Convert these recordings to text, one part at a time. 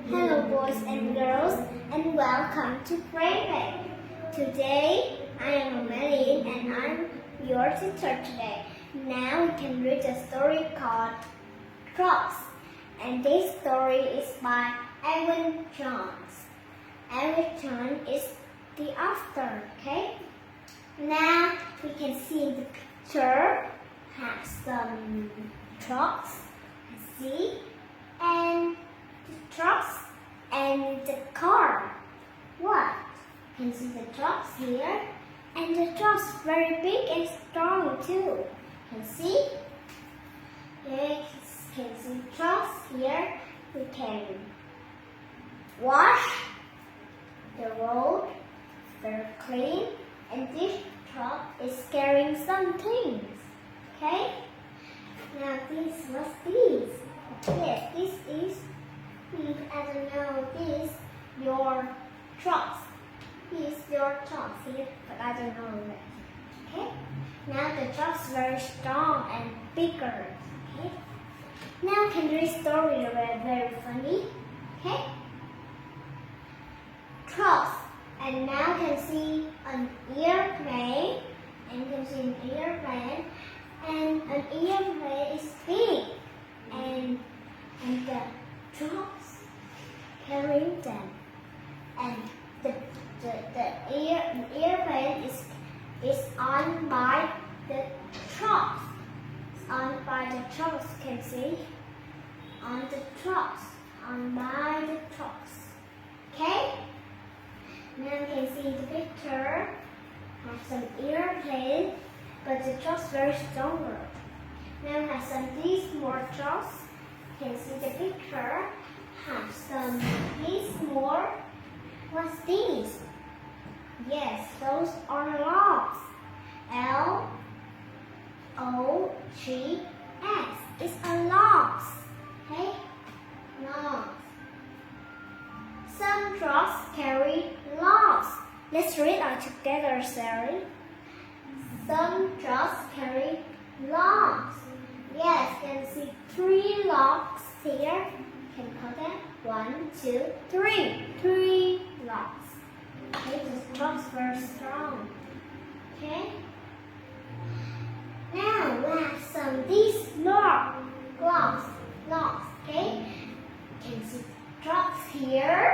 Hello boys and girls and welcome to Playday. Today I am Amelie and I'm your teacher today. Now we can read a story called Cross, and this story is by Evan Jones. Evan Jones is the author, okay? Now we can see the picture has some trucks, see, and the trucks and the car. What? You can see the trucks here, and the trucks very big and strong too. Can see? You can see trucks here. We can wash the road very clean, and this truck is carrying some things. Okay? Now what's this? Yes, this is, I don't know, this your trucks. This your trucks here, but I don't know that. Okay? Now the truck's very strong and bigger. Okay? Now can read story very funny. Okay? Trucks. And now can see an airplane. And you can see an airplane. And an airplane is big. And the trucks carrying them. And the airplane is on by the trucks. It's on by the trucks, can see? On the trucks. On by the trucks. Okay? Now you can see the picture of some airplane, but the truck's very stronger. Now we have some these more trucks. You can see the picture. Have some these more. What's these? Yes, those are logs. L-O-G-S. It's a logs. Okay? Logs. Some trucks carry logs. Let's read all together, Sally. Some trucks carry logs. Yes, you can see 3 logs here. You can count them. 1, 2, 3. 3 logs. Okay, this truck's very strong. Okay. Now we have some these logs. Okay. You can see trucks here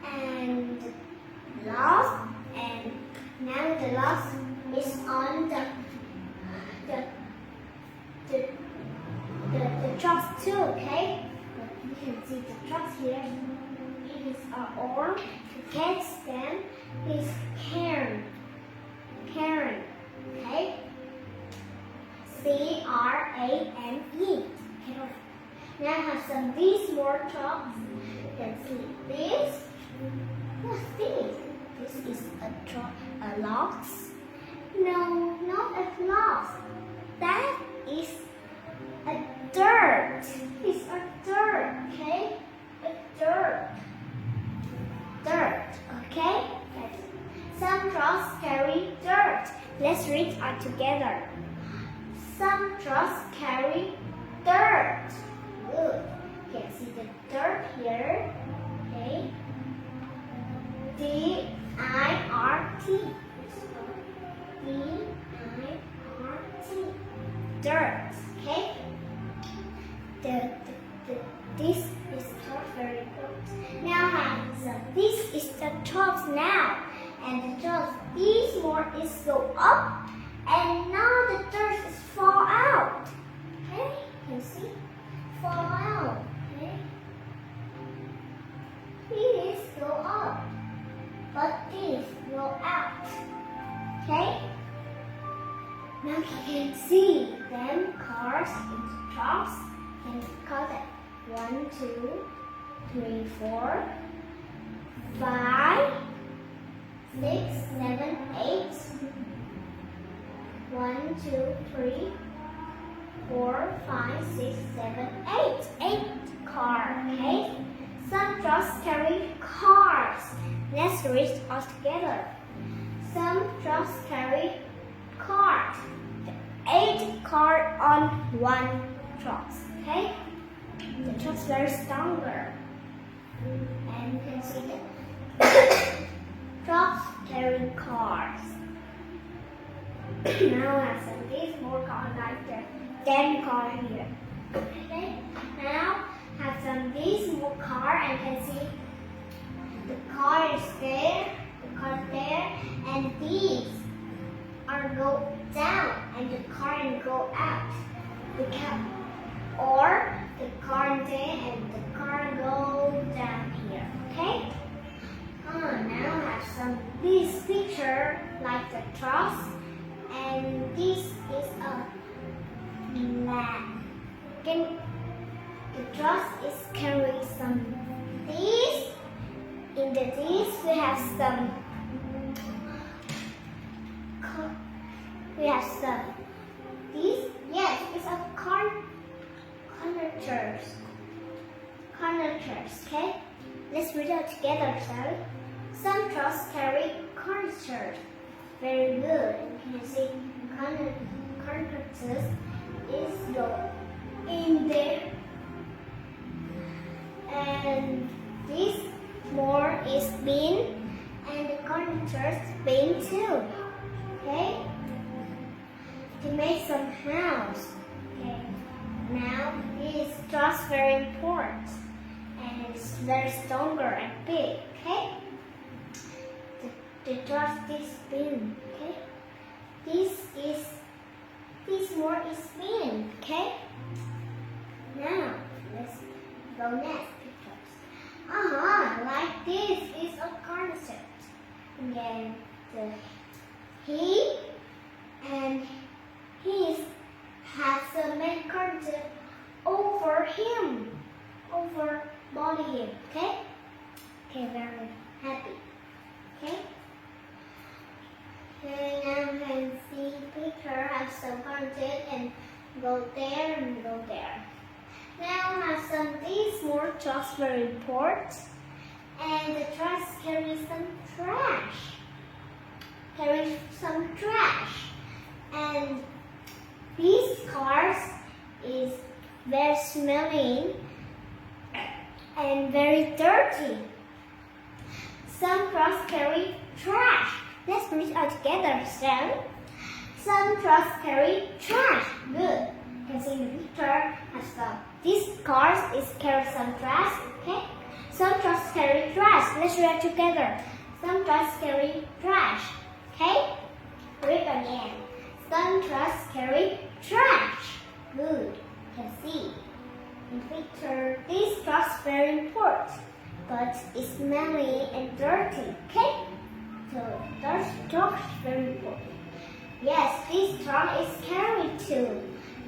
and logs, and now the logs is on the trucks too, okay? You can see the trucks here. These are all to catch them is Karen, okay? C-R-A-N-E. Now I have some these more trucks. You can see this. What's this? This is a logs. No, not a logs. That is a dirt. It's a dirt, okay? A dirt. Okay? Some trucks carry dirt. Let's read all together. Some trucks carry dirt. Good. You can see the dirt here. Okay? D-I-R-T. D-I-R-T. Dirt. Okay? This is not very good. Now this is the trucks now. And the trucks, these more is go up. And now the dirt is fall out. Okay? You see? Fall out. Okay? These go up. But these go out. Okay? Now you can see them cars and trucks. And count it. 1, 2, 3, 4, 5, 6, 7, 8. 1, 2, 3, 4, 5, 6, 7, 8. 8 cars. Okay? Some trucks carry cars. Let's read all together. Some trucks carry cars. 8 cars on one truck. Okay? The truck's very stronger. And you can see the trucks carrying cars. Now I have some these more cars like the 10 car here. Okay. Now have some these more car and you can see the car is there, the car is there, and these are go down and the car and go out. Or the car there and the car go down here. Okay? Now I have some this picture like the truss, and this is a lamp. The truss is carrying some these. In the these we have some these. Yes, it's a conductors. Okay, let's read it together, shall we? Some trucks carry conductors. Very good. You can see conductors is go in there, and this more is bin, and the conductors bin too. Okay, to make some house. Okay, now this truss very important, and it's very stronger and big. Okay, the truss is bin. Okay, this more is bin. Okay, now let's go next pictures. Like this is a concept. And then he has a main concept over him, over body him. Okay, very happy. Okay. Okay, now you can see picture has some content and go there and go there. Now have some these more trucks very important, and the trucks carry some trash. And these cars is very smelling and very dirty. Some trucks carry trash. Let's read it all together, shall we? Some trucks carry trash. Good. You can see the picture has some. These cars is carry some trash. Okay. Some trucks carry trash. Let's read it together. Some trucks carry trash. Okay. Read again. Some trucks carry trash. Good. You can see in picture these trucks very important, but it's smelly and dirty. Okay. So those trucks very important. Yes, this truck is carried too,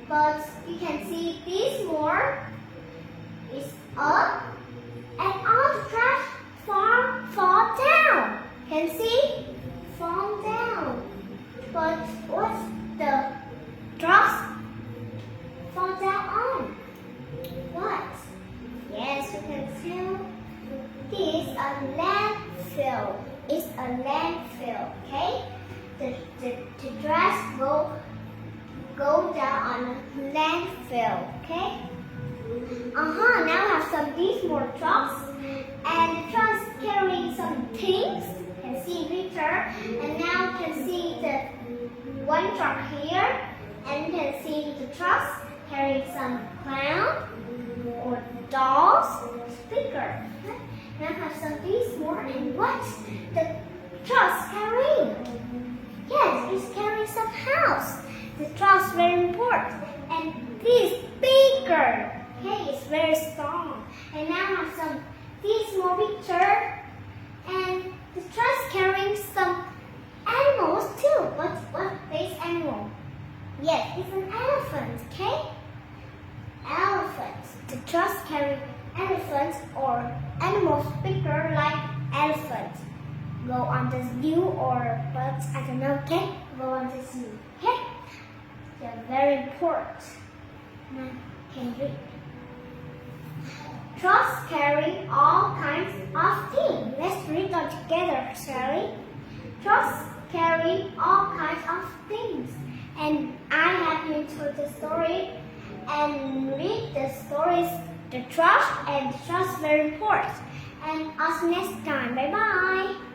but you can see this more is up, and all the trash fall down. Can see fall down, but what's the trucks fall down on? What? Yes, you can see this is a landfill. It's a landfill. Okay. The trash go down on a landfill. Okay. Now I have some these more trucks, and the trucks carrying some things. You can see picture, and now you can see the one truck here, and you can see the trucks carrying some clown or dolls, speaker. Now I have some these more, and what the trucks carrying? Yes, it's carrying some house. The truss very important, and this speaker. Okay, it's very strong. And now I have some this more picture, and the truss carrying some animals too. What is animal? Yes, it's an elephant. Okay, elephant. The truss carry elephants or animal speaker like elephant. Go on the zoo or birds, I don't know, okay? Go on the zoo, okay? They're very important. Now, can read. Trucks carry all kinds of things. Let's read them together, shall we? Trucks carry all kinds of things. And I have you to the story and read the stories, the truck and the trucks very important. and us next time. Bye bye.